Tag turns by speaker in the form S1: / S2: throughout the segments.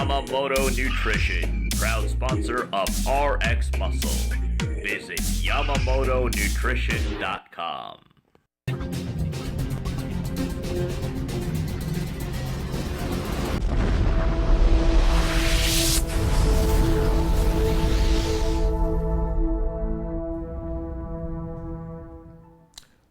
S1: Yamamoto Nutrition, proud sponsor of RXMuscle. Visit YamamotoNutrition.com.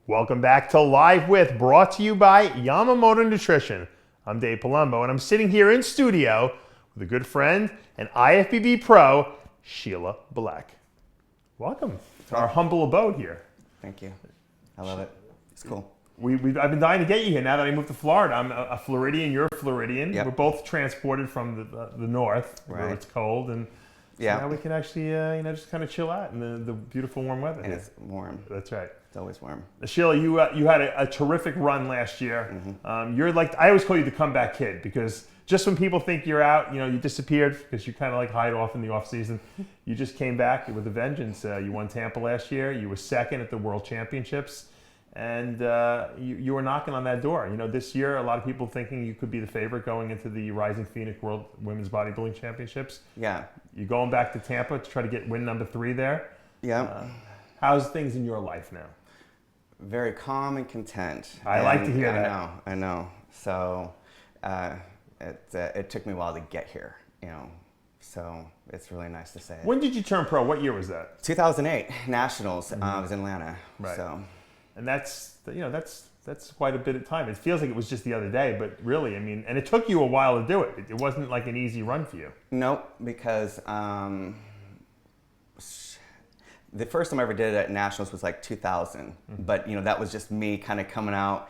S2: Welcome back to Live With, brought to you by Yamamoto Nutrition. I'm Dave Palumbo, and I'm sitting here in studio with a good friend and IFBB Pro, Sheila Bleck. Welcome to our humble abode here.
S3: Thank you. I love it. It's cool.
S2: I've been dying to get you here now that I moved to Florida. I'm a Floridian, you're a Floridian.
S3: Yep.
S2: We're both transported from the north, where
S3: Right.
S2: it's cold, and so now we can actually just kind of chill out in the beautiful warm weather.
S3: And it's warm.
S2: That's right.
S3: It's always warm.
S2: Sheila, you had a terrific run last year.
S3: Mm-hmm.
S2: You're like, I always call you the comeback kid, because just when people think you're out, you disappeared because you kind of like hide off in the off season. You just came back with a vengeance. You won Tampa last year. You were second at the World Championships, and you were knocking on that door. This year, a lot of people thinking you could be the favorite going into the Rising Phoenix World Women's Bodybuilding Championships.
S3: Yeah.
S2: You're going back to Tampa to try to get win number 3 there.
S3: Yeah.
S2: How's things in your life now?
S3: Very calm and content.
S2: I like to hear that.
S3: I know. So it took me a while to get here, so it's really nice to say it.
S2: When did you turn pro? What year was that?
S3: 2008 Nationals. I was in Atlanta.
S2: Right.
S3: So.
S2: And that's quite a bit of time. It feels like it was just the other day, but really, and it took you a while to do it. It wasn't like an easy run for you.
S3: Nope, because the first time I ever did it at Nationals was like 2000. But that was just me kind of coming out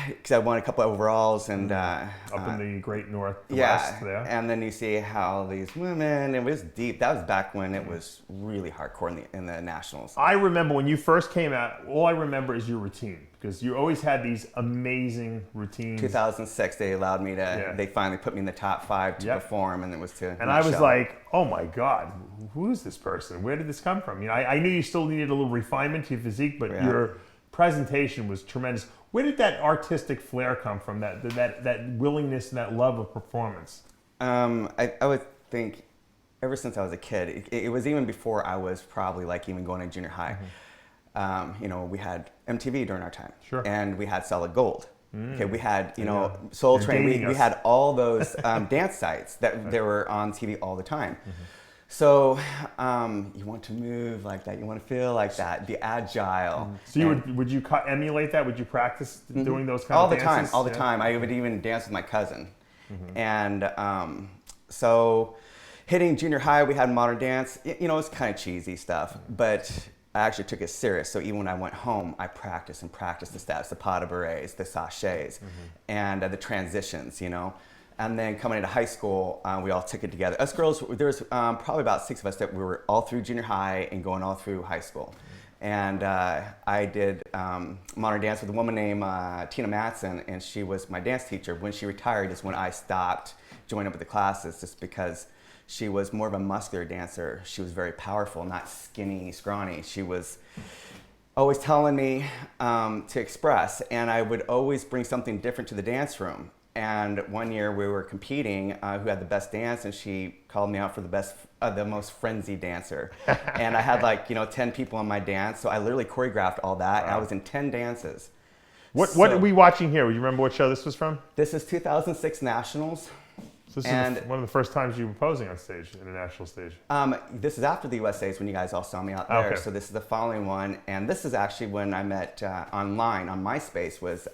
S3: because I won a couple of overalls and
S2: up in the Great North,
S3: West
S2: there.
S3: And then you see how these women, it was deep. That was back when it was really hardcore in the Nationals.
S2: I remember when you first came out. All I remember is your routine, because you always had these amazing routines.
S3: 2006, they allowed me to.
S2: Yeah.
S3: They finally put me in the top 5 to perform, and it was to.
S2: And I was like, oh my God, who is this person? Where did this come from? I knew you still needed a little refinement to your physique, but your presentation was tremendous. Where did that artistic flair come from? That willingness and that love of performance?
S3: I would think, ever since I was a kid, it was even before I was probably like even going to junior high. We had MTV during our time, and we had Solid Gold. Okay, we had Soul Train. We had all those dance sites that they were on TV all the time. So you want to move like that. You want to feel like that. Be agile.
S2: So would you emulate that? Would you practice doing those kind of dances?
S3: All the time. I would even dance with my cousin. And so hitting junior high, we had modern dance. It's kind of cheesy stuff, but I actually took it serious. So even when I went home, I practiced the steps, the pas de bourrées, the sachets, and the transitions, And then coming into high school, we all took it together. Us girls, there was probably about 6 of us that we were all through junior high and going all through high school. And I did modern dance with a woman named Tina Matson, and she was my dance teacher. When she retired is when I stopped joining up with the classes, just because she was more of a muscular dancer. She was very powerful, not skinny, scrawny. She was always telling me to express, and I would always bring something different to the dance room. And one year we were competing, who had the best dance, and she called me out for the most frenzied dancer. And I had 10 people on my dance, so I literally choreographed all that, and I was in 10 dances.
S2: What are we watching here? Do you remember what show this was from?
S3: This is 2006 Nationals.
S2: So this is one of the first times you were posing on stage, in a national stage.
S3: This is after the USA's when you guys all saw me out there.
S2: Okay.
S3: So this is the following one, and this is actually when I met online on MySpace was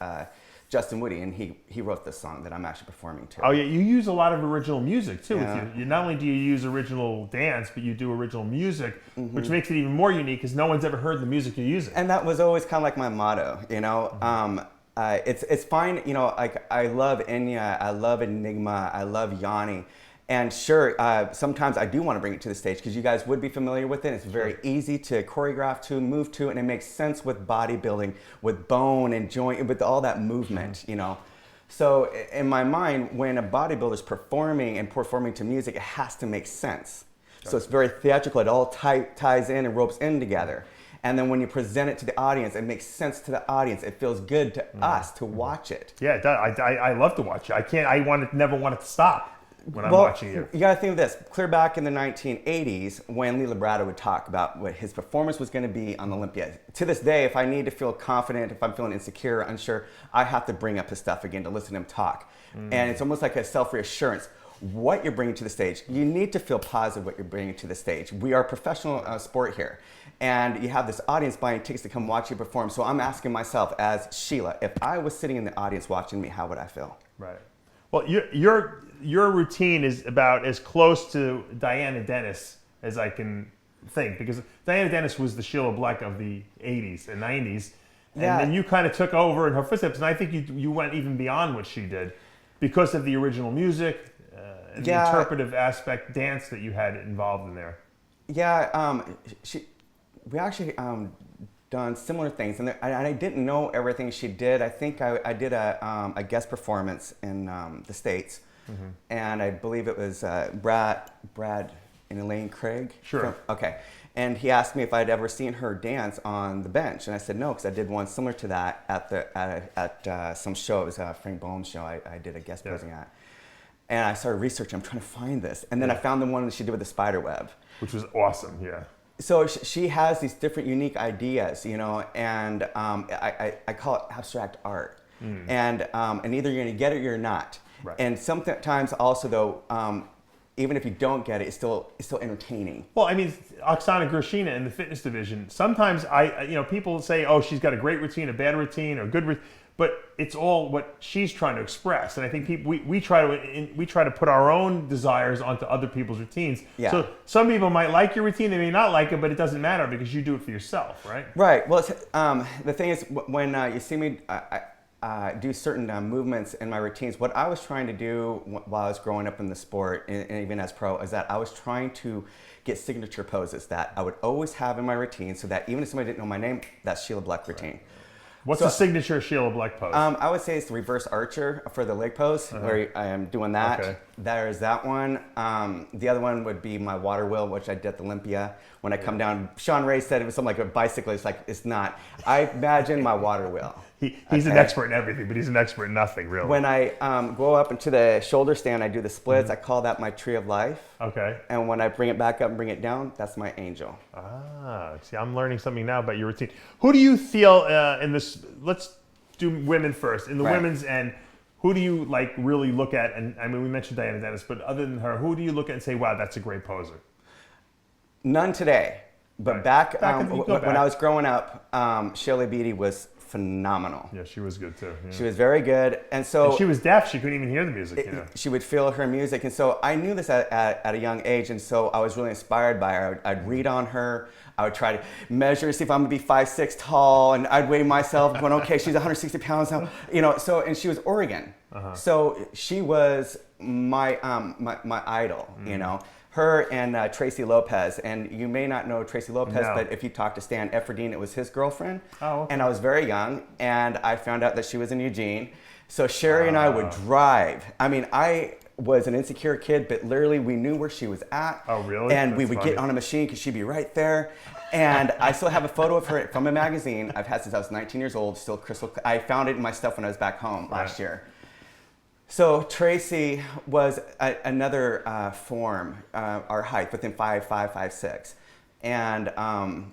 S3: Justin Woody, and he wrote this song that I'm actually performing to.
S2: Oh yeah, you use a lot of original music too.
S3: Yeah.
S2: With you not only do you use original dance, but you do original music, which makes it even more unique because no one's ever heard the music you're using.
S3: And that was always kind of like my motto, It's fine, I love Enya, I love Enigma, I love Yanni. And sure, sometimes I do want to bring it to the stage because you guys would be familiar with it. It's very easy to choreograph to, move to, and it makes sense with bodybuilding, with bone and joint, with all that movement, So in my mind, when a bodybuilder's performing to music, it has to make sense. So it's very theatrical. It all ties in and ropes in together. And then when you present it to the audience, it makes sense to the audience. It feels good to us to watch it.
S2: Yeah, it does. I love to watch it. I never want it to stop. when I'm watching you.
S3: You got to think of this. Clear back in the 1980s, when Lee Labrada would talk about what his performance was going to be on Olympia. To this day, if I need to feel confident, if I'm feeling insecure, unsure, I have to bring up his stuff again to listen to him talk. And it's almost like a self-reassurance. What you're bringing to the stage, you need to feel positive what you're bringing to the stage. We are a professional sport here. And you have this audience buying tickets to come watch you perform. So I'm asking myself, as Sheila, if I was sitting in the audience watching me, how would I feel?
S2: Right. Well, your routine is about as close to Diana Dennis as I can think, because Diana Dennis was the Sheila Bleck of the 80s and 90s, and then you kind of took over in her footsteps, and I think you went even beyond what she did because of the original music and the interpretive aspect, dance that you had involved in there.
S3: Yeah, we actually done similar things, and I didn't know everything she did. I think I did a guest performance in the States, and I believe it was Brad and Elaine Craig.
S2: Sure.
S3: Okay. And he asked me if I'd ever seen her dance on the bench, and I said no, because I did one similar to that at some show. It was a Frank Bones show I did a guest posing at. And I started researching. I'm trying to find this, and then I found the one that she did with the spider web,
S2: which was awesome. Yeah.
S3: So she has these different unique ideas, you know, and I call it abstract art. And either you're going to get it or you're not.
S2: Right.
S3: And sometimes also though, even if you don't get it, it's still entertaining.
S2: Well, I mean, Oksana Gershina in the fitness division, sometimes people say, oh, she's got a great routine, a bad routine, or good routine. But it's all what she's trying to express, and I think we try to put our own desires onto other people's routines. Yeah. So some people might like your routine, they may not like it, but it doesn't matter because you do it for yourself, right?
S3: Right. Well, the thing is, when you see me do certain movements in my routines, what I was trying to do while I was growing up in the sport, and even as pro, is that I was trying to get signature poses that I would always have in my routine, so that even if somebody didn't know my name, that's Sheila Bleck routine. Right.
S2: What's the signature Sheila Bleck pose?
S3: I would say it's the reverse archer for the leg pose, where I am doing that. Okay. There's that one. The other one would be my water wheel, which I did at the Olympia. When I come down, Sean Ray said it was something like a bicycle. It's like, it's not. I imagine my water wheel.
S2: He's an expert in everything, but he's an expert in nothing, really.
S3: When I go up into the shoulder stand, I do the splits. I call that my tree of life. Okay. And when I bring it back up and bring it down, that's my angel.
S2: See, I'm learning something now about your routine. Who do you feel in this? Let's do women first. In the women's end, who do you like really look at? And I mean, we mentioned Diana Dennis, but other than her, who do you look at and say, wow, that's a great poser?
S3: None today. But back when I was growing up, Shirley Beatty was phenomenal.
S2: Yeah, she was good too. Yeah.
S3: She was very good, and
S2: she was deaf. She couldn't even hear the music. You know?
S3: She would feel her music, and so I knew this at a young age, and so I was really inspired by her. I'd read on her. I would try to measure, see if I'm gonna be 5'6" tall, and I'd weigh myself, going, okay, she's 160 pounds now, you know. So, and she was Oregon, so she was my idol, you know. Her and Tracy Lopez, and you may not know Tracy Lopez, but if you talk to Stan Efferdine, it was his girlfriend. Oh, okay. And I was very young, and I found out that she was in Eugene. So Sherry and I would drive. I mean, I was an insecure kid, but literally we knew where she was at. Oh, really? And we would get on a machine because she'd be right there. And I still have a photo of her from a magazine I've had since I was 19 years old, still crystal. I found it in my stuff when I was back home last year. So Tracy was another form, our height, within 5'5", 5'6". And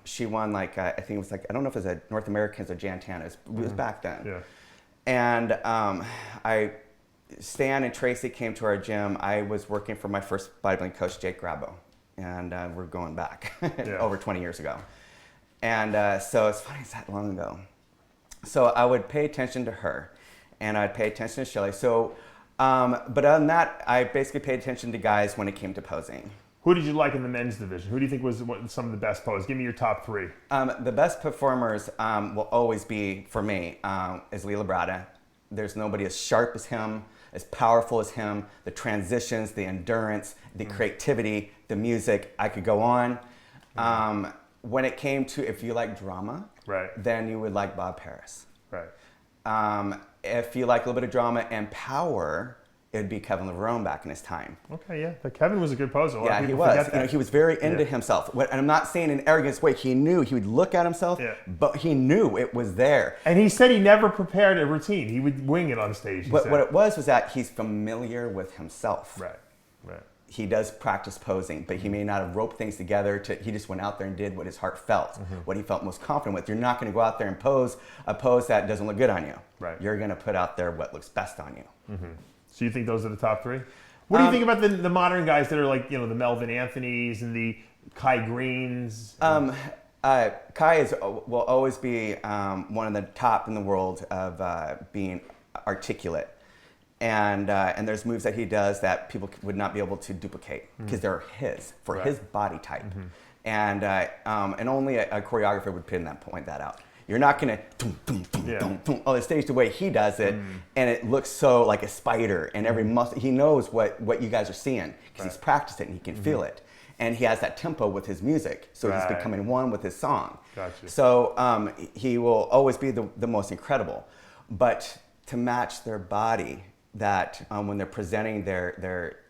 S3: she won, like, I think it was like, I don't know if it was a North Americans or Jan Tanas. It was back then. Yeah. And Stan and Tracy came to our gym. I was working for my first bodybuilding coach, Jake Grabo. And we're going back over 20 years ago. And so it's funny, it's that long ago. So I would pay attention to her. And I'd pay attention to Shelley. So, but other than that, I basically paid attention to guys when it came to posing.
S2: Who did you like in the men's division? Who do you think was some of the best poses? Give me your top three.
S3: The best performers will always be, for me, is Lee Labrada. There's nobody as sharp as him, as powerful as him. The transitions, the endurance, the creativity, the music. I could go on. When it came to, if you like drama, then you would like Bob Paris. Right. If you like a little bit of drama and power, it would be Kevin Leverone back in his time.
S2: Okay, yeah. But Kevin was a good poser.
S3: Yeah, he was. You know, he was very into himself. And I'm not saying in an arrogant way. He knew. He would look at himself, but he knew it was there.
S2: And he said he never prepared a routine. He would wing it on stage.
S3: But what it was that he's familiar with himself.
S2: Right.
S3: he does practice posing, but he may not have roped things together. He just went out there and did what his heart felt, what he felt most confident with. You're not going to go out there and pose a pose that doesn't look good on you.
S2: Right.
S3: You're going to put out there what looks best on you.
S2: So you think those are the top three? What do you think about the modern guys that are like, the Melvin Anthonys and the Kai Greens?
S3: Kai will always be one of the top in the world of being articulate. And there's moves that he does that people would not be able to duplicate because they're his, for his body type. And only a choreographer would point that out. You're not going to on the stage the way he does it, and it looks so like a spider, and every muscle, he knows what you guys are seeing because he's practiced it and he can feel it. And he has that tempo with his music, so he's becoming one with his song.
S2: Gotcha.
S3: So he will always be the most incredible. But to match their body, that when they're presenting their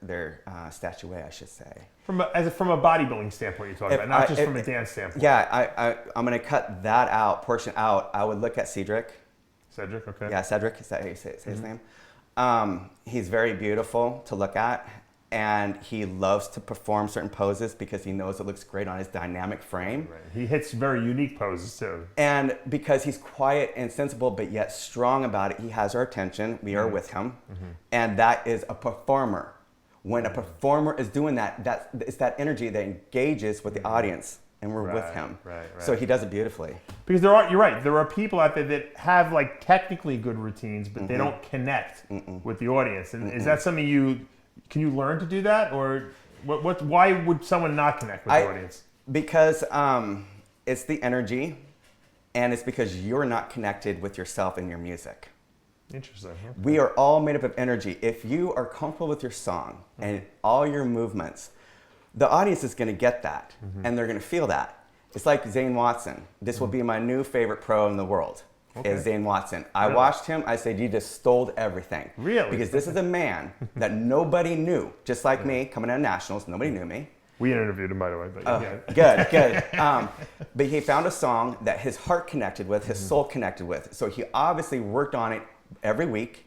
S3: statuette, I should say. From a
S2: bodybuilding standpoint, you're talking about, not just from a dance standpoint.
S3: Yeah, I'm going to cut that portion out. I would look at Cedric.
S2: Cedric, okay.
S3: Yeah, Cedric, is that how you say his name? He's very beautiful to look at, and he loves to perform certain poses because he knows it looks great on his dynamic frame.
S2: Right. He hits very unique poses too.
S3: And because he's quiet and sensible, but yet strong about it, he has our attention. We are with him, and that is a performer. When a performer is doing that, it's that energy that engages with the audience, and we're with him.
S2: Right.
S3: So he does it beautifully.
S2: Because you're right, there are people out there that have like technically good routines, but they don't connect with the audience. And is that something can you learn to do that, or why would someone not connect with the audience?
S3: Because it's the energy, and it's because you're not connected with yourself and your music.
S2: Interesting. Okay.
S3: We are all made up of energy. If you are comfortable with your song and all your movements, the audience is going to get that, and they're going to feel that. It's like Zane Watson. This will be my new favorite pro in the world, is Zane Watson. I watched him. I said, you just stole everything.
S2: Really?
S3: Because this is a man that nobody knew, just like me, coming out of nationals. Nobody knew me.
S2: We interviewed him, by the way. But
S3: Good. But he found a song that his heart connected with, his soul connected with. So he obviously worked on it every week,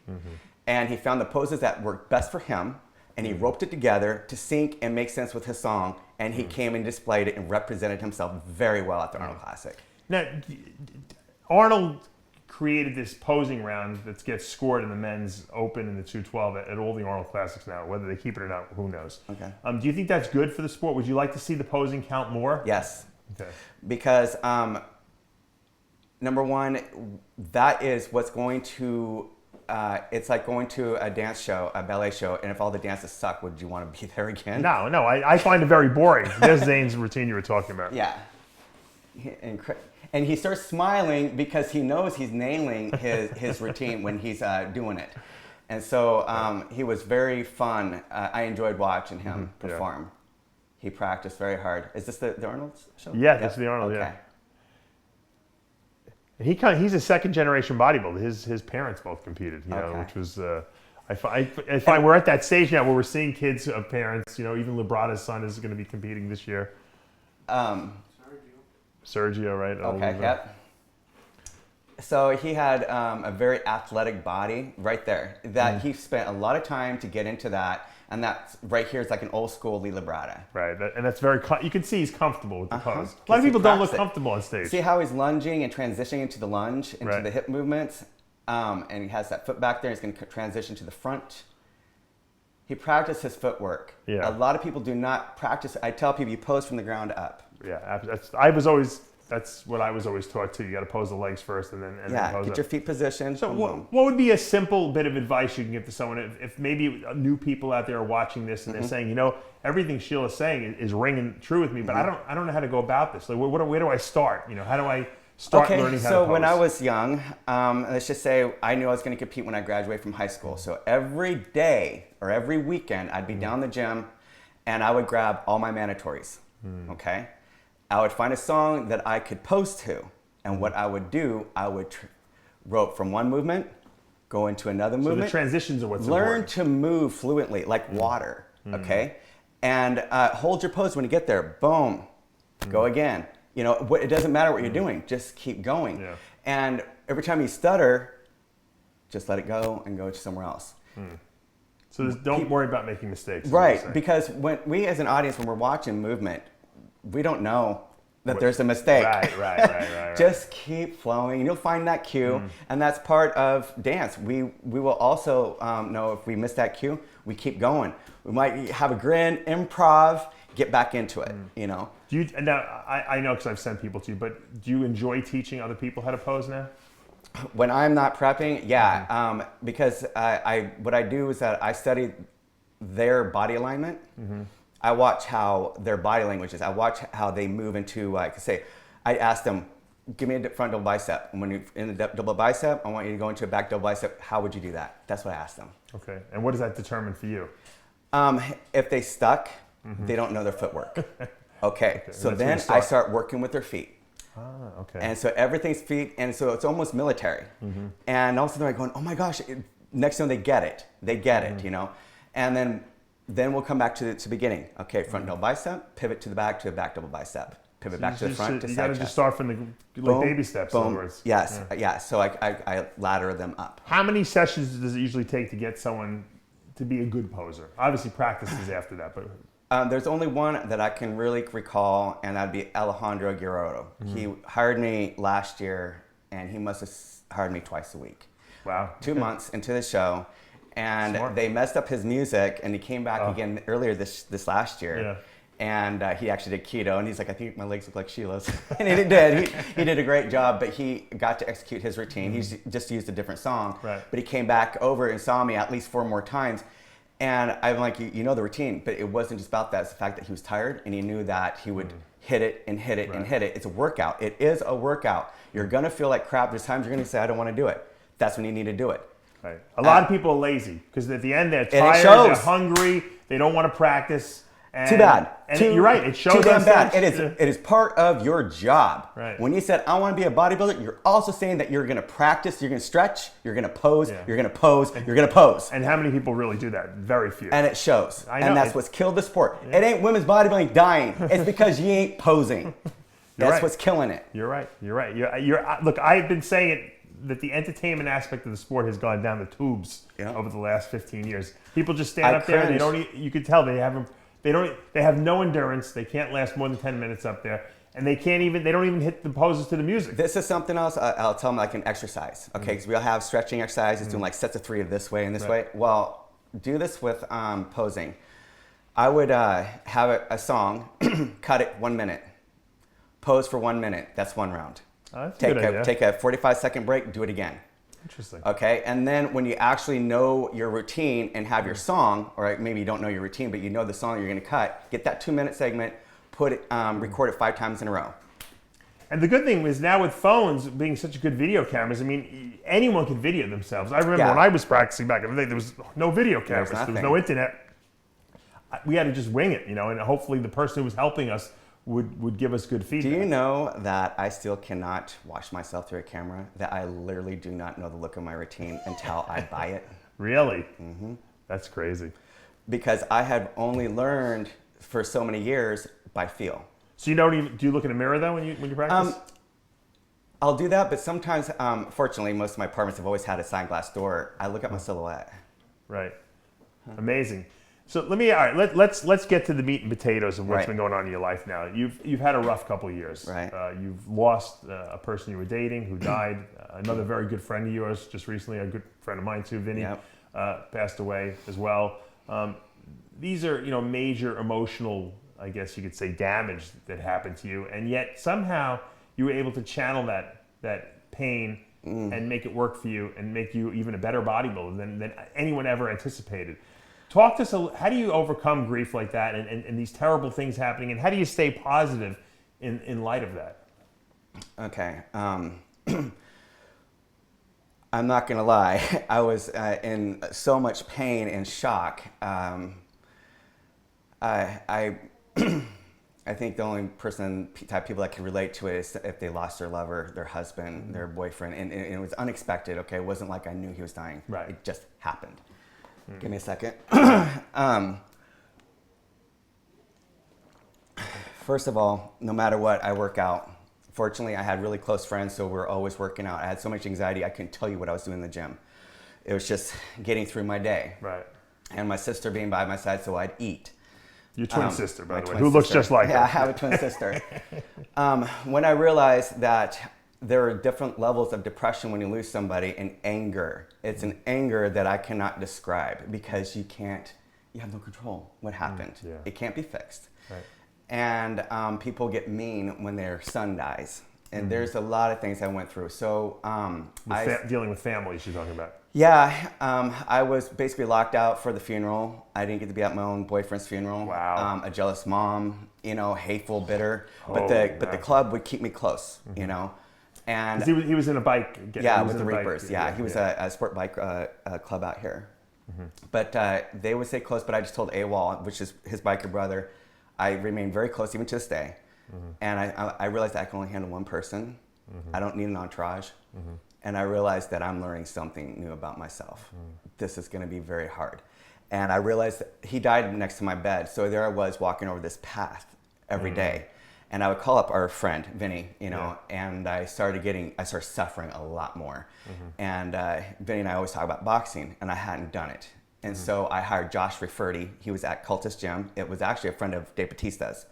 S3: and he found the poses that worked best for him, and he roped it together to sync and make sense with his song, and he came and displayed it and represented himself very well at the Arnold Classic.
S2: Now, Arnold created this posing round that gets scored in the men's open and the 212 at all the Arnold Classics now. Whether they keep it or not, who knows?
S3: Okay.
S2: Do you think that's good for the sport? Would you like to see the posing count more?
S3: Yes.
S2: Okay.
S3: Because number one, that is what's going to, it's like going to a dance show, a ballet show, and if all the dances suck, would you want to be there again?
S2: No, I find it very boring. There's Zane's routine you were talking about.
S3: Yeah. And he starts smiling because he knows he's nailing his routine when he's doing it. And so he was very fun. I enjoyed watching him perform. He practiced very hard. Is this the Arnold show?
S2: Yeah, this is the Arnold,
S3: okay.
S2: He's a second generation bodybuilder. His parents both competed, which was I find we're at that stage now where we're seeing kids of parents. Even Librata's son is going to be competing this year. Sergio, right?
S3: Okay, yep. So he had a very athletic body right there. That he spent a lot of time to get into that, and that right here is like an old school Lee Librata.
S2: Right, and that's very. You can see he's comfortable with the pose. A lot of people don't look comfortable on stage.
S3: See how he's lunging and transitioning into the lunge, into the hip movements, and he has that foot back there. He's going to transition to the front. He practiced his footwork.
S2: Yeah.
S3: A lot of people do not practice. I tell people you pose from the ground up.
S2: Yeah, that's what I was always taught too. You got to pose the legs first, and then pose
S3: get
S2: up.
S3: your feet positioned.
S2: So what would be a simple bit of advice you can give to someone if maybe new people out there are watching this and they're saying, everything Sheila's saying is ringing true with me, but I don't know how to go about this. Like, where do I start? How do I start learning how to pose?
S3: So when I was young, let's just say I knew I was going to compete when I graduated from high school. So every day or every weekend, I'd be down the gym, and I would grab all my mandatories. Okay. I would find a song that I could pose to, and what I would do, I would rope from one movement, go into another movement.
S2: So the transitions are what's
S3: learn
S2: important.
S3: to move fluently, like water, okay? And hold your pose when you get there. Boom, go again. It doesn't matter what you're doing, just keep going.
S2: Yeah.
S3: And every time you stutter, just let it go and go to somewhere else.
S2: So don't worry about making mistakes.
S3: Right, because when we as an audience, when we're watching movement, we don't know that there's a mistake.
S2: Right.
S3: Just keep flowing, and you'll find that cue, and that's part of dance. We will also know if we miss that cue, we keep going. We might have a grin, improv, get back into it. You know.
S2: Do you now? I know because I've sent people to you, but do you enjoy teaching other people how to pose now?
S3: When I'm not prepping, yeah, because what I do is that I study their body alignment. I watch how their body language is. I watch how they move into, like, say, I ask them, give me a front double bicep. And when you're in the double bicep, I want you to go into a back double bicep. How would you do that? That's what I ask them.
S2: Okay. And what does that determine for you?
S3: If they stuck, they don't know their footwork. Okay. So then I start working with their feet.
S2: Okay.
S3: And so everything's feet, and so it's almost military. And all of a sudden they're going, oh my gosh, next time they get it. They get it, you know. And then we'll come back to the beginning. Okay, front double bicep, pivot to the back to a back double bicep, pivot back to the front to side chest.
S2: You got to just start from the baby steps.
S3: Boom.
S2: In other words.
S3: Yes, yeah. So I ladder them up.
S2: How many sessions does it usually take to get someone to be a good poser? Obviously, practice is after that, but
S3: there's only one that I can really recall, and that'd be Alejandro Guerrero. He hired me last year, and he must have hired me twice a week.
S2: Wow.
S3: 2 months into the show. And
S2: Smart.
S3: They messed up his music, and he came back again earlier this last year.
S2: Yeah.
S3: And he actually did keto, and he's like, I think my legs look like Sheila's. And he did. He did a great job, but he got to execute his routine. He's just used a different song.
S2: Right.
S3: But he came back over and saw me at least 4 more times. And I'm like, you know the routine, but it wasn't just about that. It's the fact that he was tired, and he knew that he would hit it and hit it and hit it. It's a workout. It is a workout. You're going to feel like crap. There's times you're going to say, I don't want to do it. That's when you need to do it.
S2: Right. A lot of people are lazy because at the end they're
S3: it
S2: tired,
S3: shows.
S2: they're hungry, they don't want to practice. And,
S3: Too bad.
S2: You're right. It shows.
S3: Too damn
S2: on
S3: bad.
S2: stage.
S3: It is part of your job.
S2: Right.
S3: When you said I want to be a bodybuilder, you're also saying that you're going to practice, you're going to stretch, you're going to pose, you're going to pose, you're going to pose.
S2: And how many people really do that? Very few.
S3: And it shows.
S2: I know.
S3: And that's what's killed the sport. It ain't women's bodybuilding dying. It's because you ain't posing. That's
S2: right.
S3: what's killing it.
S2: You're right. Look, I've been saying it. That the entertainment aspect of the sport has gone down the tubes over the last 15 years. People just stand up there and they don't. You could tell they have no endurance. They can't last more than 10 minutes up there, and they don't even hit the poses to the music.
S3: This is something else. I'll tell them like an exercise. Okay, because we all have stretching exercises, doing like sets of 3 of this way and this way. Well, do this with posing. I would have a song, cut it 1 minute, pose for 1 minute. That's 1 round.
S2: Oh, that's a good idea.
S3: Take a 45-second break, do it again.
S2: Interesting.
S3: Okay, and then when you actually know your routine and have your song, or maybe you don't know your routine, but you know the song you're going to cut, get that 2-minute segment, record it 5 times in a row.
S2: And the good thing is now with phones being such good video cameras, I mean, anyone can video themselves. I remember when I was practicing back in the day, there was no video cameras, there was no internet. We had to just wing it, and hopefully the person who was helping us would give us good feedback.
S3: Do you know that I still cannot watch myself through a camera? That I literally do not know the look of my routine until I buy it?
S2: Really? Mm-hmm. That's crazy.
S3: Because I have only learned for so many years by feel.
S2: So do you look in a mirror though when you practice?
S3: I'll do that, but sometimes, fortunately, most of my apartments have always had a sliding glass door. I look at my silhouette.
S2: Right. Amazing. So let's get to the meat and potatoes of what's been going on in your life now. You've had a rough couple of years.
S3: Right.
S2: You've lost a person you were dating who died. Another very good friend of yours just recently, a good friend of mine too, Vinny, passed away as well. These are major emotional, I guess you could say, damage that happened to you, and yet somehow you were able to channel that pain and make it work for you and make you even a better bodybuilder than anyone ever anticipated. Talk to us, how do you overcome grief like that and these terrible things happening, and how do you stay positive in light of that? Okay.
S3: I'm not going to lie. I was in so much pain and shock. I think the only type of people that can relate to it is if they lost their lover, their husband, their boyfriend, and it was unexpected, okay? It wasn't like I knew he was dying.
S2: Right.
S3: It just happened. Give me a second. First of all, no matter what, I work out. Fortunately, I had really close friends, so we're always working out. I had so much anxiety, I couldn't tell you what I was doing in the gym. It was just getting through my day.
S2: Right.
S3: and my sister being by my side, so I'd eat.
S2: Your twin sister, by
S3: My
S2: the way,
S3: twin
S2: who looks
S3: sister.
S2: just like her.
S3: Yeah, I have a twin sister. When I realized that there are different levels of depression when you lose somebody, and anger. It's an anger that I cannot describe because you have no control what happened.
S2: Yeah.
S3: It can't be fixed.
S2: Right.
S3: And people get mean when their son dies. And there's a lot of things I went through. So
S2: Dealing with families you're talking about.
S3: yeah, I was basically locked out for the funeral. I didn't get to be at my own boyfriend's funeral.
S2: Wow.
S3: A jealous mom, hateful, bitter. But
S2: Oh,
S3: the club would keep me close, And
S2: 'Cause he was in a bike.
S3: with the Reapers. Yeah, he was a sport bike club out here. But they would stay close. But I just told AWOL, which is his biker brother, I remain very close even to this day. And I realized I can only handle one person. I don't need an entourage. And I realized that I'm learning something new about myself. This is going to be very hard. And I realized that he died next to my bed. So there I was walking over this path every day. And I would call up our friend, Vinny, and I started suffering a lot more. And Vinny and I always talk about boxing, and I hadn't done it. And so I hired Josh Rafferty. He was at Cultist Gym. It was actually a friend of Dave Batista's.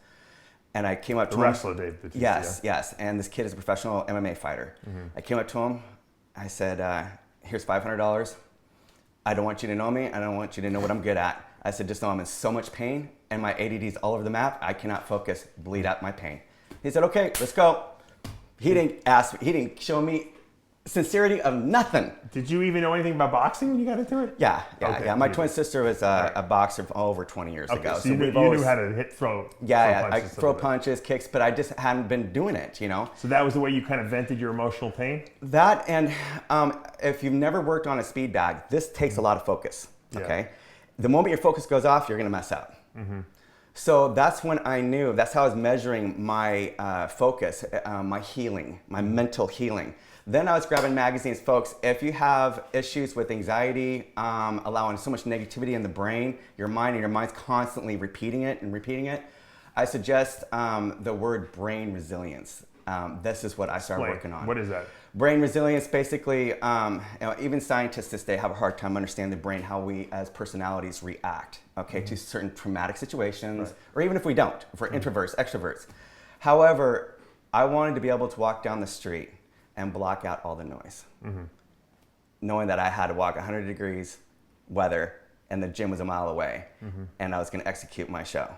S3: And I came up to him.
S2: The wrestler, Dave Batista.
S3: Yes. And this kid is a professional MMA fighter. I came up to him. I said, here's $500. I don't want you to know me. I don't want you to know what I'm good at. I said, just know I'm in so much pain and my ADD's all over the map. I cannot focus, bleed out my pain. He said, okay, let's go. He didn't show me sincerity of nothing.
S2: Did you even know anything about boxing when you got into it?
S3: Yeah. My
S2: you
S3: twin sister was a boxer over 20 years ago.
S2: So you knew how to throw
S3: I
S2: punches.
S3: throw punches, kicks, but I just hadn't been doing it,
S2: So that was the way you kind of vented your emotional pain?
S3: That, and if you've never worked on a speed bag, this takes a lot of focus, okay? The moment your focus goes off, you're gonna mess up. So that's when I knew, that's how I was measuring my focus, my healing, my mental healing. Then I was grabbing magazines. Folks, if you have issues with anxiety, allowing so much negativity in the brain, your mind's constantly repeating it, I suggest the word brain resilience. This is what I started working on.
S2: What is that?
S3: Brain resilience, basically, even scientists this day have a hard time understanding the brain, how we as personalities react, to certain traumatic situations, or even if we don't, if we're introverts, extroverts. However, I wanted to be able to walk down the street and block out all the noise, knowing that I had to walk 100 degrees weather and the gym was a mile away, and I was going to execute my show.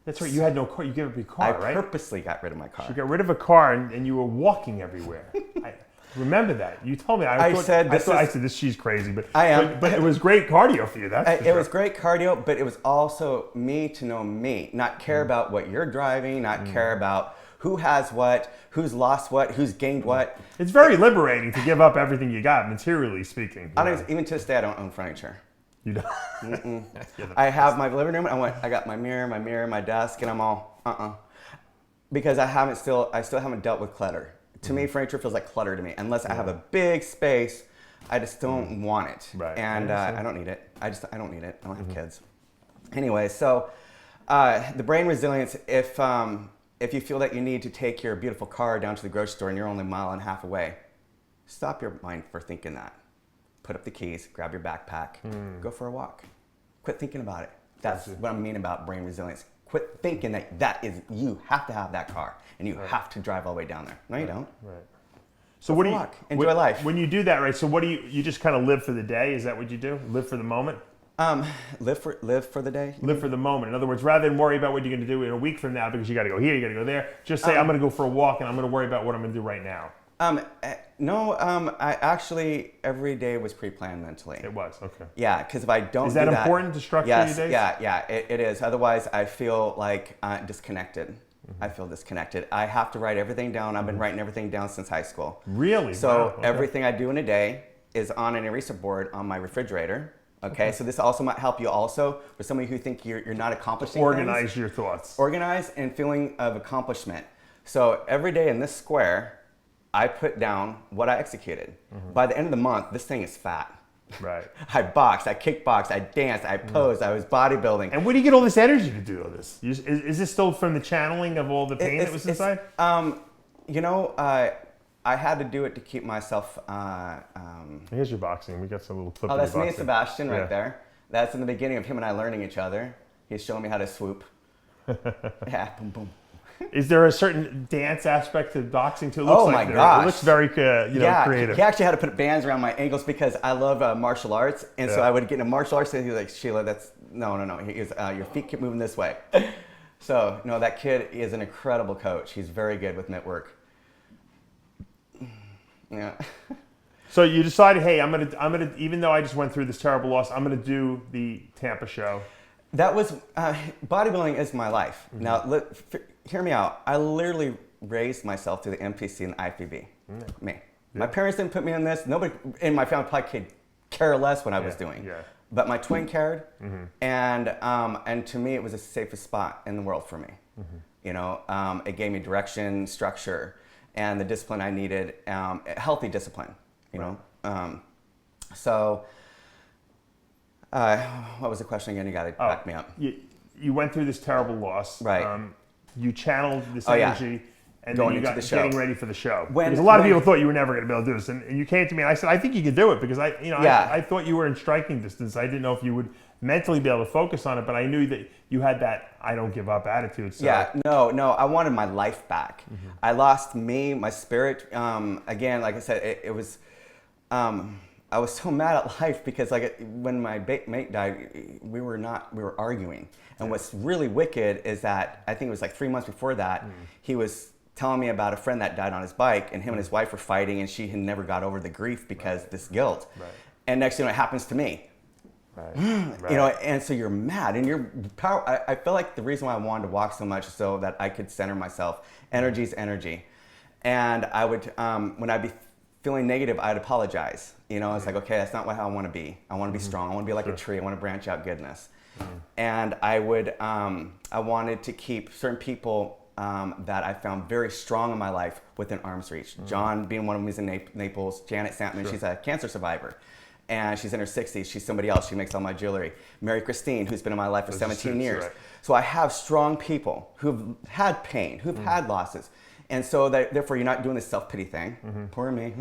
S2: That's right. You had no car. You gave up your car, right?
S3: I purposely got rid of my car.
S2: You got rid of a car and you were walking everywhere. I remember that. You told me. I said, she's crazy, but
S3: I am.
S2: But it was great cardio for you.
S3: It was great cardio, but it was also me to know me, not care about what you're driving, not care about who has what, who's lost what, who's gained what.
S2: It's very liberating to give up everything you got, materially speaking.
S3: Even to this day, I don't own furniture.
S2: You don't?
S3: I have my living room. I got my mirror, my desk, and I'm all because I still haven't dealt with clutter. To me, furniture feels like clutter to me. Unless I have a big space, I just don't want it.
S2: Right.
S3: And I don't need it. I don't need it. I don't have kids. Anyway, so the brain resilience. If you feel that you need to take your beautiful car down to the grocery store and you're only a mile and a half away, stop your mind for thinking that. Put up the keys, grab your backpack, go for a walk. Quit thinking about it. That's what I mean about brain resilience. Quit thinking that is, you have to have that car and you have to drive all the way down there. No, you don't.
S2: Right. So what do you
S3: enjoy life?
S2: When you do that, right? So what do you just kind of live for the day? Is that what you do? Live for the moment?
S3: Live for the day.
S2: Live for the moment. In other words, rather than worry about what you're going to do in a week from now because you got to go here, you got to go there, just say I'm going to go for a walk and I'm going to worry about what I'm going to do right now.
S3: No, I actually, every day was pre-planned mentally.
S2: It was, okay.
S3: Yeah, because if I don't
S2: Is that important to structure your days?
S3: Yeah, it is. Otherwise, I feel like disconnected. I feel disconnected. I have to write everything down. I've been writing everything down since high school.
S2: Really?
S3: So
S2: Wow, okay.
S3: everything I do in a day is on an eraser board on my refrigerator. Okay, so this also might help you also for some of you who think you're not accomplishing
S2: Organize
S3: things.
S2: your thoughts.
S3: Organize and feeling of accomplishment. So every day in this square, I put down what I executed. By the end of the month, this thing is fat.
S2: Right.
S3: I boxed, I kickboxed, I danced, I posed, I was bodybuilding.
S2: And where do you get all this energy to do all this? Is this still from the channeling of all the pain that was inside?
S3: I had to do it to keep myself.
S2: Here's your boxing. We got some little clip.
S3: Oh,
S2: of
S3: that's
S2: your
S3: me and
S2: boxing.
S3: Sebastian right there. That's in the beginning of him and I learning each other. He's showing me how to swoop. Yeah, boom, boom.
S2: Is there a certain dance aspect to boxing too? It looks
S3: Oh
S2: like
S3: my gosh.
S2: It looks very creative.
S3: He actually had to put bands around my ankles because I love martial arts. And so I would get into martial arts and he was like, Sheila, that's, no. He was, your feet keep moving this way. So, that kid is an incredible coach. He's very good with mitt work. Yeah.
S2: So you decided, hey, I'm gonna, even though I just went through this terrible loss, I'm gonna do the Tampa show.
S3: That was, bodybuilding is my life. Mm-hmm. Now, hear me out. I literally raised myself through the MPC and the IFBB. Me. Yeah. My parents didn't put me in this. Nobody in my family probably could care less what I was doing. Yeah. But my twin cared, and to me, it was the safest spot in the world for me. Mm-hmm. It gave me direction, structure, and the discipline I needed, healthy discipline, you know. So, what was the question again? You got to back me up.
S2: You went through this terrible loss.
S3: Right.
S2: You channeled this energy. And
S3: going
S2: then you
S3: into
S2: got
S3: the show.
S2: Getting ready for the show. Because a lot of people thought you were never going to be able to do this. And you came to me and I said, I think you can do it because I thought you were in striking distance. I didn't know if you would mentally be able to focus on it, but I knew that you had that I don't give up attitude. So.
S3: Yeah, no, I wanted my life back. Mm-hmm. I lost me, my spirit. Again, like I said, it was, I was so mad at life because when my mate died, we were arguing. And what's really wicked is that I think it was like 3 months before that, he was telling me about a friend that died on his bike, and him and his wife were fighting, and she had never got over the grief because this guilt. Right. And next thing you know, it happens to me. Right. And so you're mad, and you're power. I feel like the reason why I wanted to walk so much is so that I could center myself. Energy is energy, and I would when I'd be feeling negative, I'd apologize. It's like, okay, that's not how I want to be. I want to be strong. I want to be like a tree. I want to branch out goodness. And I would, I wanted to keep certain people that I found very strong in my life within arm's reach. John being one of them, he's in Naples. Janet Santman, she's a cancer survivor. And she's in her 60s. She's somebody else. She makes all my jewelry. Mary Christine, who's been in my life for 17 years. Right. So I have strong people who've had pain, who've had losses. And so therefore you're not doing this self-pity thing. Poor me.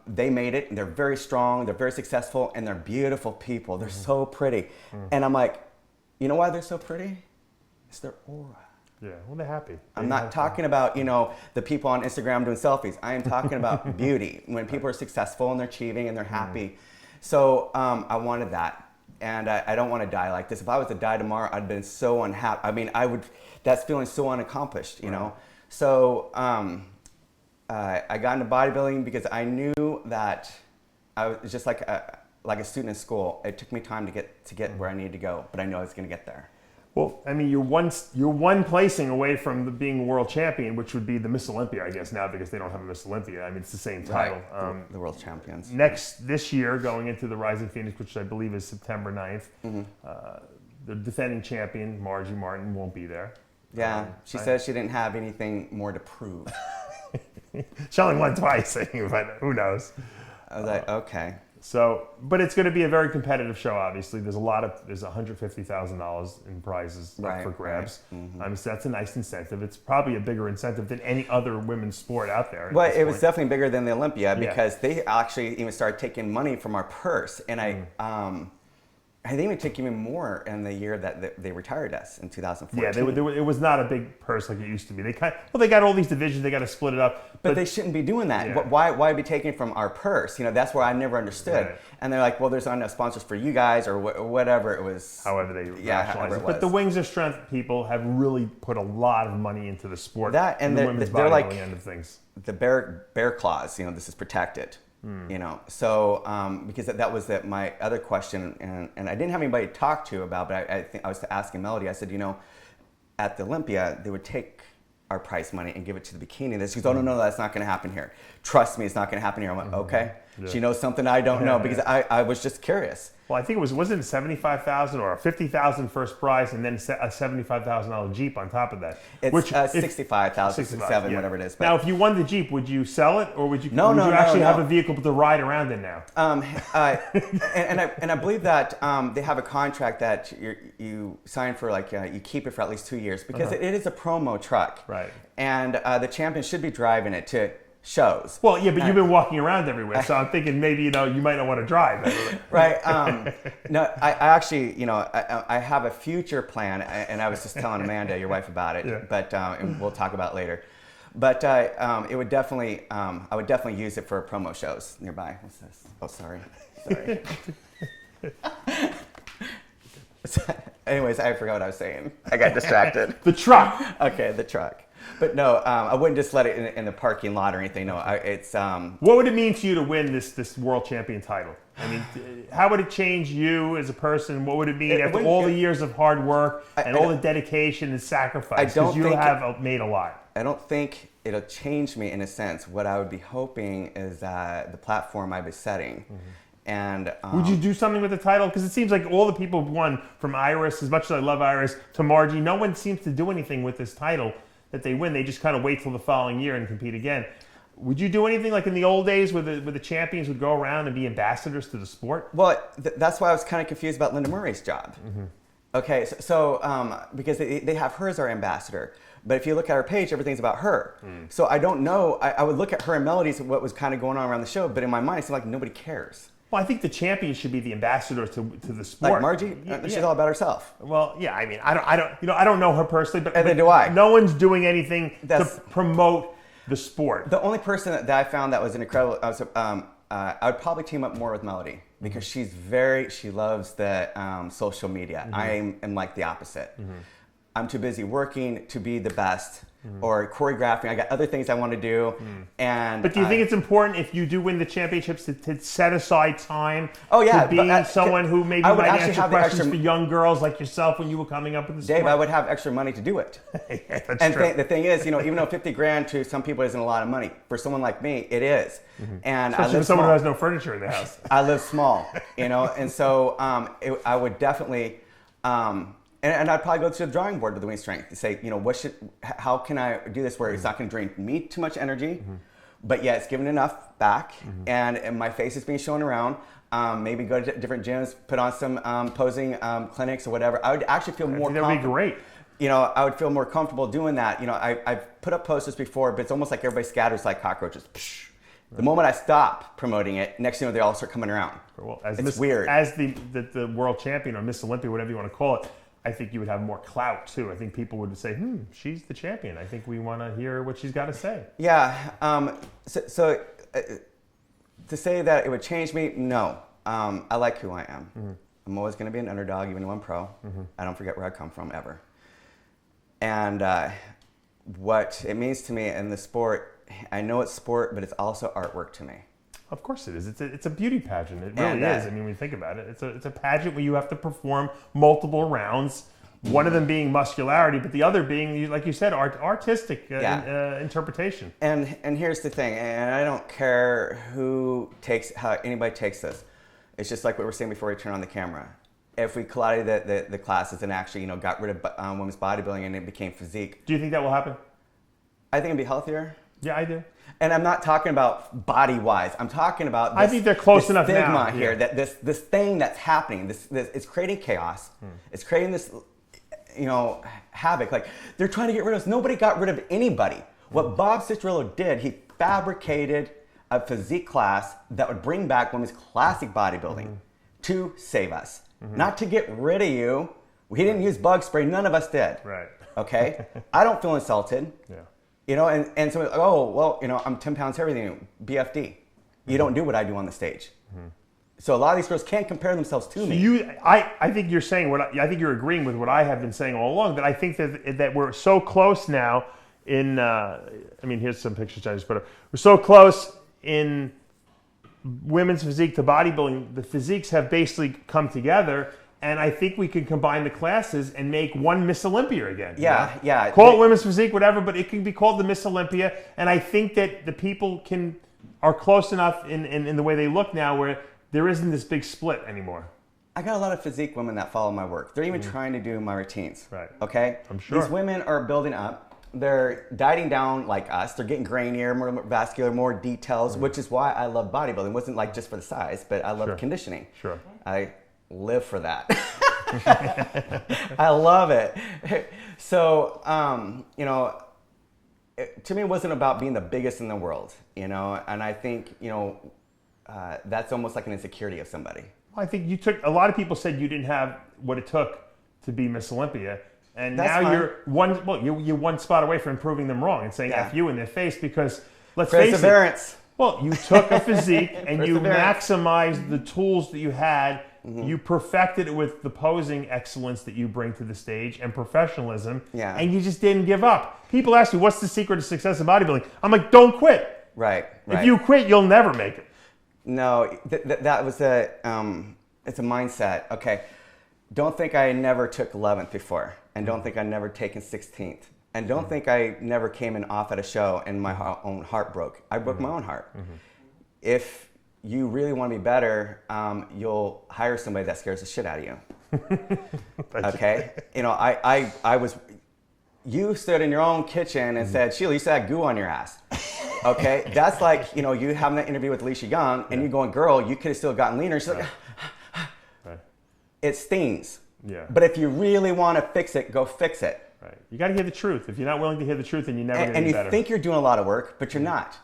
S3: They made it, and they're very strong, they're very successful, and they're beautiful people. They're so pretty. And I'm like, you know why they're so pretty? It's their aura.
S2: Yeah, well, they're happy.
S3: I'm not talking about, the people on Instagram doing selfies. I am talking about beauty. When people are successful and they're achieving and they're happy. So I wanted that. And I don't want to die like this. If I was to die tomorrow, I'd been so unhappy. I mean, that's feeling so unaccomplished, you know? So I got into bodybuilding because I knew that I was just like a student in school. It took me time to get where I needed to go, but I knew I was going to get there.
S2: Well, I mean, you're one placing away from being a world champion, which would be the Miss Olympia, I guess, now because they don't have a Miss Olympia. I mean, it's the same title.
S3: Right. The world champions.
S2: This year, going into the Rising Phoenix, which I believe is September 9th, the defending champion, Margie Martin, won't be there.
S3: Yeah, she says she didn't have anything more to prove.
S2: She only won twice, but who knows?
S3: I was like, okay.
S2: So, but it's going to be a very competitive show. Obviously, there's $150,000 in prizes up for grabs. Right. So that's a nice incentive. It's probably a bigger incentive than any other women's sport out there.
S3: But it was definitely bigger than the Olympia because they actually even started taking money from our purse, and I think it would take even more in the year that they retired us in 2014.
S2: Yeah, it was not a big purse like it used to be. They got all these divisions. They got to split it up.
S3: But they shouldn't be doing that. Yeah. Why be taking from our purse? That's where I never understood. Right. And they're like, well, there's not enough sponsors for you guys or whatever it was.
S2: However they rationalize it. But the Wings of Strength people have really put a lot of money into the sport.
S3: That and
S2: the women's
S3: they're like
S2: end of things.
S3: The bear claws. This is protected. So because that was my other question, and I didn't have anybody to talk to about, but I think I was asking Melody. I said, at the Olympia, they would take our prize money and give it to the bikini. She goes, oh, no, that's not going to happen here. Trust me, it's not going to happen here. I'm like, okay. Yeah. She knows something I don't know because I was just curious.
S2: Well, I think wasn't it $75,000 or a $50,000 first prize and then a $75,000 Jeep on top of that?
S3: It's $65,000, $67,000, whatever it is.
S2: But now, if you won the Jeep, would you sell it or would you actually have a vehicle to ride around in now?
S3: And I believe that they have a contract that you sign for, you keep it for at least 2 years because it is a promo truck.
S2: Right.
S3: And the champion should be driving it to shows.
S2: Well, yeah, but you've been walking around everywhere, so I'm thinking maybe you might not want to drive.
S3: Right. No, I actually, I have a future plan, and I was just telling Amanda, your wife, about it.
S2: Yeah.
S3: But and we'll talk about it later. But it would definitely, I would definitely use it for promo shows nearby. What's this? Oh, sorry. Anyways, I forgot what I was saying. I got distracted.
S2: The truck.
S3: Okay, the truck. But no, I wouldn't just let it in the parking lot or anything. No, it's.
S2: What would it mean to you to win this world champion title? I mean, how would it change you as a person? What would it mean after all the years of hard work and all the dedication and sacrifice? Because you have made a lot.
S3: I don't think it'll change me in a sense. What I would be hoping is that the platform I'd be setting. And
S2: would you do something with the title? Because it seems like all the people who've won, from Iris, as much as I love Iris, to Margie, no one seems to do anything with this title that they win. They just kind of wait till the following year and compete again. Would you do anything like in the old days where the champions would go around and be ambassadors to the sport?
S3: Well, that's why I was kind of confused about Linda Murray's job. Okay, so because they have her as our ambassador. But if you look at her page, everything's about her. So I don't know. I would look at her and Melody's what was kind of going on around the show, but in my mind, it seemed like nobody cares.
S2: Well, I think the champion should be the ambassador to the sport.
S3: Like Margie, she's all about herself.
S2: Well, yeah. I mean, I don't know her personally, but
S3: neither do I.
S2: No one's doing anything to promote the sport.
S3: The only person that I found that was an incredible. I would probably team up more with Melody because she loves the social media. I am like the opposite. I'm too busy working to be the best. Or choreographing. I got other things I want to do. But
S2: do you think it's important if you do win the championships to set aside time
S3: to
S2: be someone who maybe might answer questions for young girls like yourself when you were coming up with the sport?
S3: Dave, I would have extra money to do it.
S2: Yeah, that's true.
S3: The thing is, even though $50,000 to some people isn't a lot of money, for someone like me, it is. And
S2: especially for someone who has no furniture in the house.
S3: I live small, and so I would definitely. And I'd probably go to the drawing board with the wing strength to say, how can I do this where it's not going to drain me too much energy, but yeah, it's giving enough back, and my face is being shown around. Maybe go to different gyms, put on some posing clinics or whatever. I would actually feel more comfortable.
S2: That would be great.
S3: I would feel more comfortable doing that. I've put up posters before, but it's almost like everybody scatters like cockroaches. The moment I stop promoting it, next thing you know, they all start coming around.
S2: Well,
S3: it's weird.
S2: As the world champion or Miss Olympia, whatever you want to call it, I think you would have more clout too. I think people would say, she's the champion. I think we want to hear what she's got to say.
S3: Yeah. So to say that it would change me, no. I like who I am. I'm always going to be an underdog, even though I'm pro. I don't forget where I come from, ever. And what it means to me in the sport, I know it's sport, but it's also artwork to me.
S2: Of course it is. It's a beauty pageant. It really is. I mean, when you think about it, it's a pageant where you have to perform multiple rounds. One of them being muscularity, but the other being, like you said, artistic interpretation. And
S3: here's the thing, and I don't care how anybody takes this. It's just like what we were saying before we turn on the camera. If we collided the classes and actually, got rid of women's bodybuilding and it became physique.
S2: Do you think that will happen?
S3: I think it'd be healthier.
S2: Yeah, I do.
S3: And I'm not talking about body-wise. I'm talking about
S2: I think they're close enough
S3: stigma
S2: now.
S3: Here, that this thing that's happening, this it's creating chaos. It's creating this, havoc. Like, they're trying to get rid of us. Nobody got rid of anybody. What Bob Cicherillo did, he fabricated a physique class that would bring back women's classic bodybuilding to save us. Not to get rid of you. He didn't use bug spray. None of us did.
S2: Right.
S3: Okay? I don't feel insulted.
S2: Yeah.
S3: And so, I'm 10 pounds heavier than you, BFD. You don't do what I do on the stage. So a lot of these girls can't compare themselves to me.
S2: I think you're saying I think you're agreeing with what I have been saying all along. That I think that we're so close now. Here's some pictures I just put up. We're so close in women's physique to bodybuilding. The physiques have basically come together. And I think we can combine the classes and make one Miss Olympia again.
S3: Yeah.
S2: Call it women's physique, whatever, but it can be called the Miss Olympia. And I think that the people are close enough in the way they look now where there isn't this big split anymore.
S3: I got a lot of physique women that follow my work. They're even trying to do my routines.
S2: Right.
S3: Okay?
S2: I'm sure.
S3: These women are building up. They're dieting down like us. They're getting grainier, more vascular, more details, which is why I love bodybuilding. It wasn't like just for the size, but I love conditioning.
S2: Sure.
S3: I live for that. I love it. So, to me, it wasn't about being the biggest in the world, you know. And I think, you know, that's almost like an insecurity of somebody.
S2: I think you took, a lot of people said you didn't have what it took to be Miss Olympia. And
S3: That's
S2: now
S3: fine.
S2: you're one spot away from proving them wrong and saying F you in their face, because let's
S3: Perseverance.
S2: face it. Well, you took a physique and you
S3: Perseverance.
S2: maximized the tools that you had. You perfected it with the posing excellence that you bring to the stage and professionalism.
S3: Yeah.
S2: And you just didn't give up. People ask you, what's the secret to success in bodybuilding? I'm like, don't quit.
S3: Right.
S2: If you quit, you'll never make it.
S3: No, that was it's a mindset. Okay, don't think I never took 11th before, and don't think I never taken 16th, and don't think I never came in off at a show and my own heart broke. I broke my own heart. If you really want to be better, you'll hire somebody that scares the shit out of you. Okay, you know, I was. You stood in your own kitchen and said, Sheila, you still had goo on your ass. Okay, that's like, you know, you having that interview with Alicia Young and you going, girl, you could have still gotten leaner. She's like, it stings.
S2: Yeah.
S3: But if you really want to fix it, go fix it.
S2: Right. You got to hear the truth. If you're not willing to hear the truth, then you're never going to
S3: And
S2: be
S3: you
S2: better.
S3: think you're doing a lot of work, but you're not.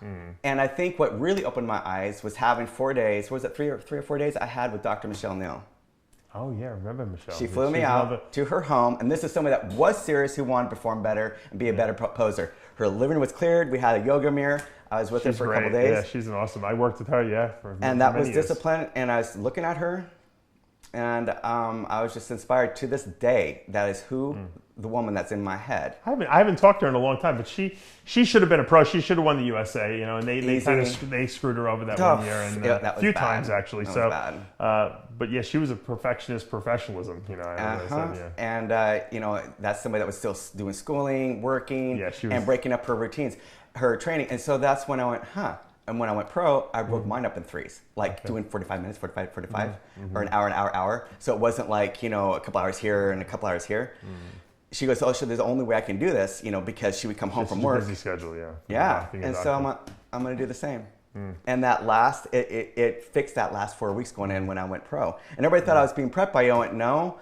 S3: And I think what really opened my eyes was having 4 days, what was it, three or 4 days I had with Dr. Michelle Neal.
S2: Oh, yeah, I remember Michelle.
S3: She flew me out to her home, and this is somebody that was serious who wanted to perform better and be a better poser. Her living room was cleared. We had a yoga mirror. I was with her for a couple days.
S2: Yeah, she's an awesome. I worked with her,
S3: and that was
S2: many years.
S3: discipline, and I was looking at her, and I was just inspired to this day. That is who the woman that's in my head.
S2: I haven't talked to her in a long time, but she should have been a pro. She should have won the USA, you know, and they kind of they screwed her over that one year and a few times actually.
S3: That was bad.
S2: But yeah, she was a perfectionist, professionalism, you know. I said, yeah.
S3: And you know, that's somebody that was still doing schooling, working, and breaking up her routines, her training. And so that's when I went, huh. And when I went pro, I broke mine up in threes, like doing 45 minutes, 45, or an hour. So it wasn't like, you know, a couple hours here and a couple hours here. She goes, oh, so there's the only way I can do this, you know, because she would come home from work.
S2: Busy schedule, yeah.
S3: Yeah, and so I'm going to do the same. And that last, it fixed that last 4 weeks going in when I went pro. And everybody thought I was being prepped by you. I went, no.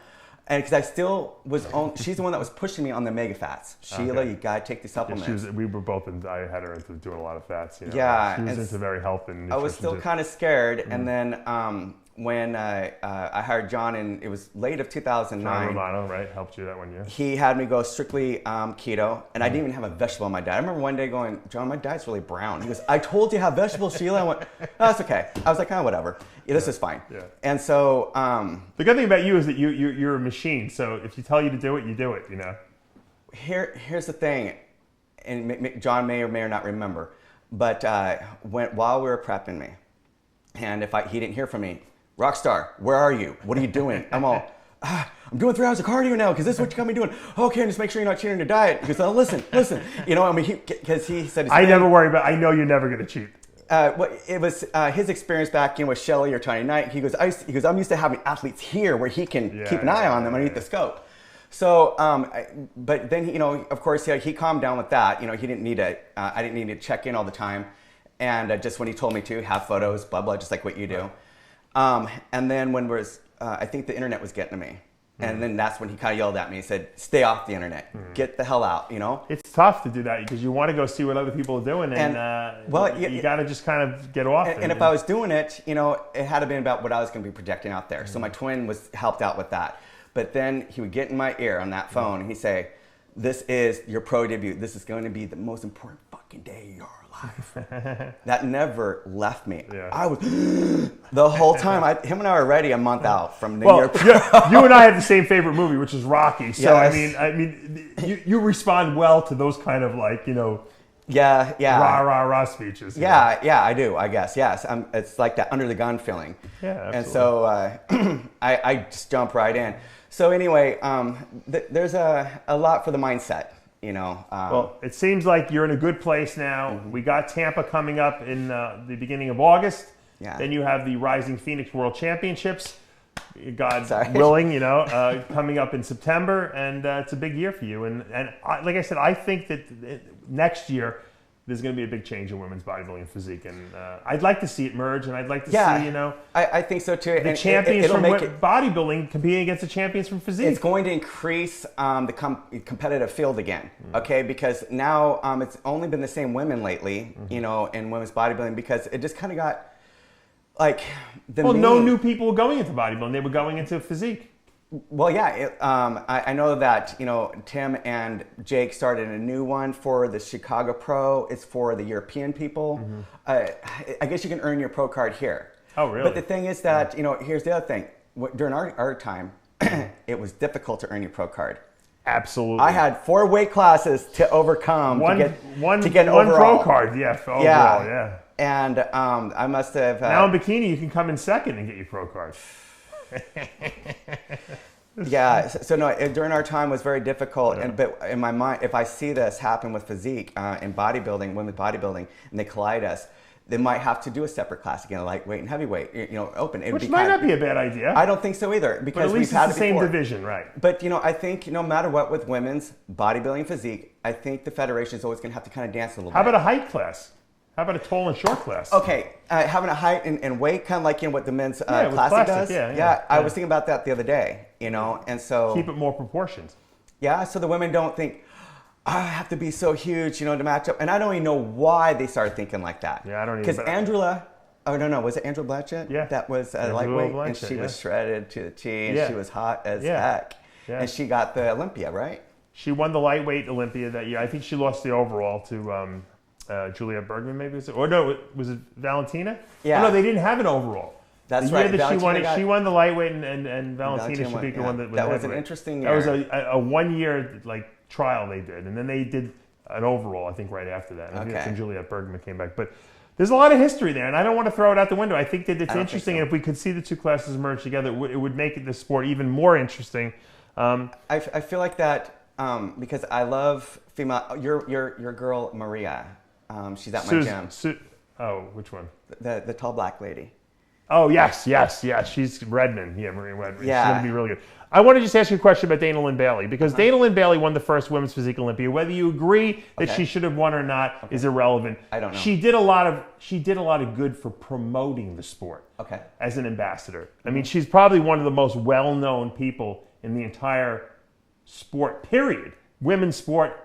S3: And because I still was on, she's the one that was pushing me on the mega fats. Sheila, you got to take these supplements.
S2: Yeah, we were both, I had her into doing a lot of fats. You know?
S3: Yeah.
S2: She was into very health and nutrition.
S3: I was still kind of scared. And then when I hired John, and it was late of 2009.
S2: John Romano, right? Helped you that one year.
S3: He had me go strictly keto, and I didn't even have a vegetable on my diet. I remember one day going, John, my diet's really brown. He goes, I told you to have vegetables, Sheila. I went, oh, that's okay. I was like, oh, whatever. Yeah, this is fine. Yeah. And so
S2: the good thing about you is that you're a machine. So if you tell you to do it, you do it. You know.
S3: Here's the thing, and John may or may not remember, but while we were prepping me, and he didn't hear from me. Rockstar, where are you? What are you doing? I'm all, I'm doing 3 hours of cardio now because this is what you got me doing. Okay, just make sure you're not cheating on your diet. Because listen. You know, I mean, because he said,
S2: I never worry about. I know you're never going to cheat.
S3: Well, it was his experience back in with Shelly or Tiny Knight. He goes, I'm used to having athletes here where he can keep an eye on them underneath the scope. So, but then, you know, of course, he calmed down with that. You know, he didn't need to. I didn't need to check in all the time, and just when he told me to have photos, blah blah, just like what you do. And then when I think the internet was getting to me. And then that's when he kind of yelled at me. He said, stay off the internet. Get the hell out, you know?
S2: It's tough to do that because you want to go see what other people are doing. And you got to just kind of get off.
S3: And if I was doing it, you know, it had to be about what I was going to be projecting out there. So my twin helped out with that. But then he would get in my ear on that phone and he'd say, this is your pro debut. This is going to be the most important fucking day of your life. That never left me. Yeah. I was the whole time. Him and I were already a month out from the year pro.
S2: You and I have the same favorite movie, which is Rocky. So yes. I mean, you respond well to those kind of like, you know, rah speeches.
S3: Yeah, I do. I guess yes. It's like that under the gun feeling.
S2: Yeah, absolutely.
S3: And so I just jump right in. So anyway, there's a lot for the mindset, you know.
S2: Well, it seems like you're in a good place now. We got Tampa coming up in the beginning of August. Yeah. Then you have the Rising Phoenix World Championships, God willing, you know, coming up in September. And it's a big year for you. And like I said, I think that next year, there's going to be a big change in women's bodybuilding physique, and I'd like to see it merge, and I'd like to see,
S3: I think so too.
S2: The champions from bodybuilding competing against the champions from physique.
S3: It's going to increase the competitive field again, okay? Because now it's only been the same women lately, in women's bodybuilding, because it just kind of got like
S2: no new people were going into bodybuilding; they were going into physique.
S3: Well, yeah, I know that, Tim and Jake started a new one for the Chicago Pro. It's for the European people. I guess you can earn your pro card here.
S2: Oh, really?
S3: But the thing is that, here's the other thing. During our time, it was difficult to earn your pro card.
S2: Absolutely.
S3: I had 4 weight classes to overcome to get
S2: one
S3: overall.
S2: pro card, overall, yeah.
S3: And I must have...
S2: now in bikini, you can come in second and get your pro card.
S3: Yeah, so no, during our time was very difficult, but in my mind, if I see this happen with physique in bodybuilding, women's bodybuilding, and they collide us, they might have to do a separate class again, lightweight and heavyweight, open.
S2: Which might not be a bad idea.
S3: I don't think so either, because
S2: but at least
S3: we've had
S2: it's the same division, right?
S3: But I think no matter what with women's bodybuilding physique, I think the federation is always going to have to kind of dance a little bit.
S2: How about a height class? How about a tall and short class?
S3: Okay, having a height and weight, kind of like what the men's classic does. Yeah, I was thinking about that the other day, and so...
S2: Keep it more proportions.
S3: Yeah, so the women don't think, I have to be so huge, to match up. And I don't even know why they started thinking like that.
S2: Yeah, I don't even...
S3: Because Angela, was it Angela Blanchett?
S2: Yeah.
S3: That was lightweight, and she was shredded to the T, and she was hot as heck. Yeah. And she got the Olympia, right?
S2: She won the lightweight Olympia that year. I think she lost the overall to... Juliette Bergman, maybe was it? Or no, was it Valentina?
S3: Yeah.
S2: Oh, no, they didn't have an overall.
S3: That's
S2: the
S3: right.
S2: Year that she won the lightweight, and Valentina Shapika won the
S3: That was an interesting year.
S2: That was a 1 year trial they did, and then they did an overall, I think, right after that. And I think that's when Juliette Bergman came back. But there's a lot of history there, and I don't want to throw it out the window. I think that it's interesting, and if we could see the two classes merge together, it would make the sport even more interesting.
S3: I feel like that because I love female. Your girl Maria. She's at my gym.
S2: Which one?
S3: The tall black lady.
S2: Oh, yes. She's Redmond. Yeah, Maria Redmond.
S3: Yeah.
S2: She's going to be really good. I want to just ask you a question about Dana Lynn Bailey, because Dana Lynn Bailey won the first Women's Physique Olympia. Whether you agree that she should have won or not is irrelevant.
S3: I don't know.
S2: She did a lot of good for promoting the sport as an ambassador. I mean, she's probably one of the most well-known people in the entire sport, period. Women's sport,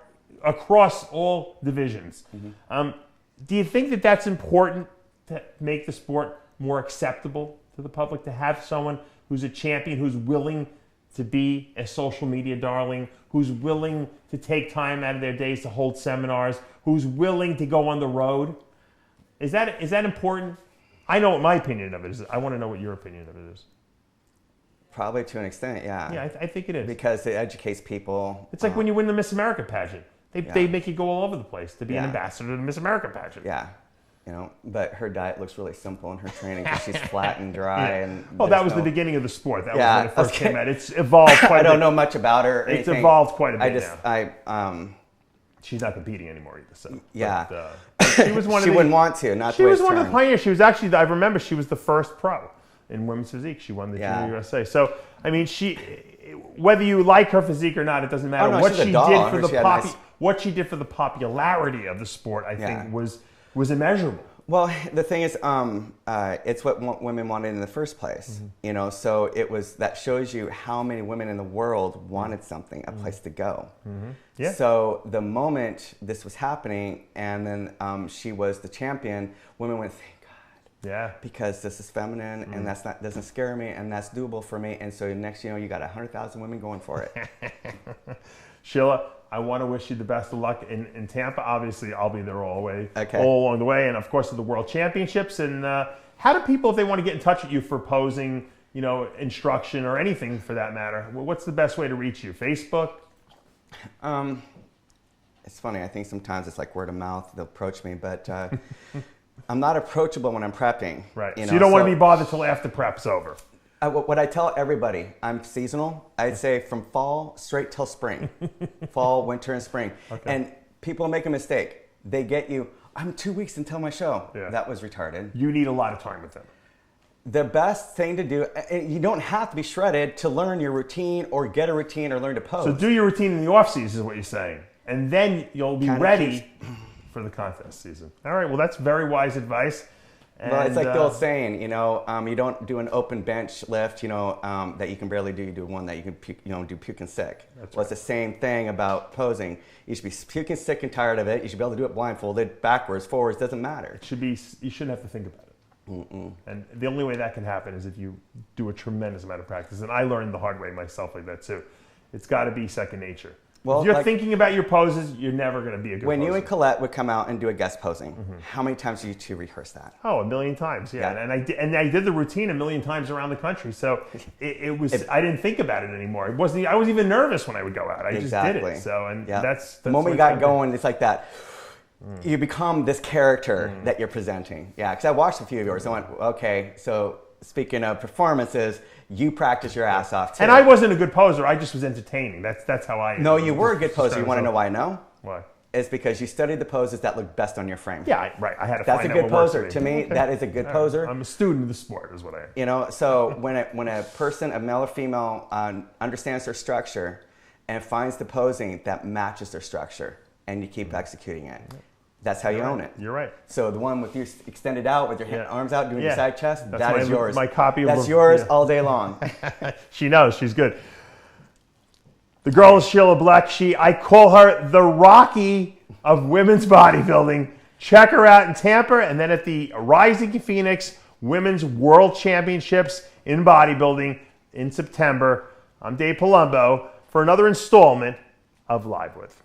S2: across all divisions. Do you think that that's important to make the sport more acceptable to the public, to have someone who's a champion, who's willing to be a social media darling, who's willing to take time out of their days to hold seminars, who's willing to go on the road? Is that important? I know what my opinion of it is. I want to know what your opinion of it is.
S3: Probably to an extent, yeah.
S2: Yeah, I think it is.
S3: Because it educates people.
S2: It's like when you win the Miss America pageant. They make you go all over the place to be an ambassador to the Miss America pageant.
S3: Yeah. But her diet looks really simple in her training because she's flat and dry. And
S2: that was the beginning of the sport. That was when it first came out. It's evolved quite a bit.
S3: I don't know much about her.
S2: It's evolved quite a bit
S3: now.
S2: She's not competing anymore either. So.
S3: Yeah.
S2: But, she was one of
S3: she wouldn't want to. Not
S2: she was one of the pioneers. She was actually, I remember, she was the first pro in women's physique. She won the Junior USA. So, I mean, whether you like her physique or not, it doesn't matter. What she did for the popularity of the sport, I think, was immeasurable.
S3: Well, the thing is, it's what women wanted in the first place, So it was that shows you how many women in the world wanted something, a place to go. Yeah. So the moment this was happening, and then she was the champion, women went, "Thank God." Yeah. Because this is feminine, and doesn't scare me, and that's doable for me. And so next, you got 100,000 women going for it.
S2: Sheila, I want to wish you the best of luck in Tampa. Obviously, I'll be there all along the way, and of course, at the World Championships. And how do people, if they want to get in touch with you for posing, instruction or anything for that matter, what's the best way to reach you? Facebook?
S3: It's funny. I think sometimes it's like word of mouth. They'll approach me, but I'm not approachable when I'm prepping.
S2: Right. So you don't want to be bothered till after prep's over.
S3: What I tell everybody, I'm seasonal. I'd say from fall straight till spring. Fall, winter, and spring. Okay. And people make a mistake. They get you, I'm 2 weeks until my show. Yeah. That was retarded.
S2: You need a lot of time with them.
S3: The best thing to do, you don't have to be shredded to learn your routine or get a routine or learn to pose.
S2: So do your routine in the off season is what you're saying. And then you'll be ready for the contest season. All right, well, that's very wise advice.
S3: Well, it's like the old saying, you don't do an open bench lift, that you can barely do. You do one that you can, do puking sick. It's the same thing about posing. You should be puking sick and tired of it. You should be able to do it blindfolded, backwards, forwards, doesn't matter.
S2: You shouldn't have to think about it. And the only way that can happen is if you do a tremendous amount of practice. And I learned the hard way myself like that too. It's got to be second nature. Well, if you're thinking about your poses, you're never going to be a good
S3: When
S2: poser.
S3: You and Colette would come out and do a guest posing, how many times did you two rehearse that?
S2: Oh, 1,000,000 times, yeah. And I did the routine 1,000,000 times around the country. So I didn't think about it anymore. I wasn't even nervous when I would go out. I just did it. So that's
S3: the moment you got going, it's like that. You become this character that you're presenting. Yeah, because I watched a few of yours. I went, okay, so speaking of performances, you practice your ass off too.
S2: And I wasn't a good poser. I just was entertaining. That's how I.
S3: No, you were a good poser. You want to know why? No.
S2: Why?
S3: It's because you studied the poses that look best on your frame.
S2: Yeah, right. I had to
S3: That's
S2: find
S3: a
S2: out
S3: good
S2: what works
S3: poser.
S2: for me.
S3: To me, that is a good poser.
S2: I'm a student of the sport, is what I am.
S3: So when a person, a male or female, understands their structure and finds the posing that matches their structure, and you keep executing it. That's how you own it.
S2: You're right.
S3: So the one with you extended out, with your arms out, doing your side chest, that is yours.
S2: My copy of
S3: That's yours all day long.
S2: She knows. She's good. The girl is Sheila Bleck. I call her the Rocky of women's bodybuilding. Check her out in Tampa, and then at the Rising Phoenix Women's World Championships in bodybuilding in September. I'm Dave Palumbo for another installment of Live With.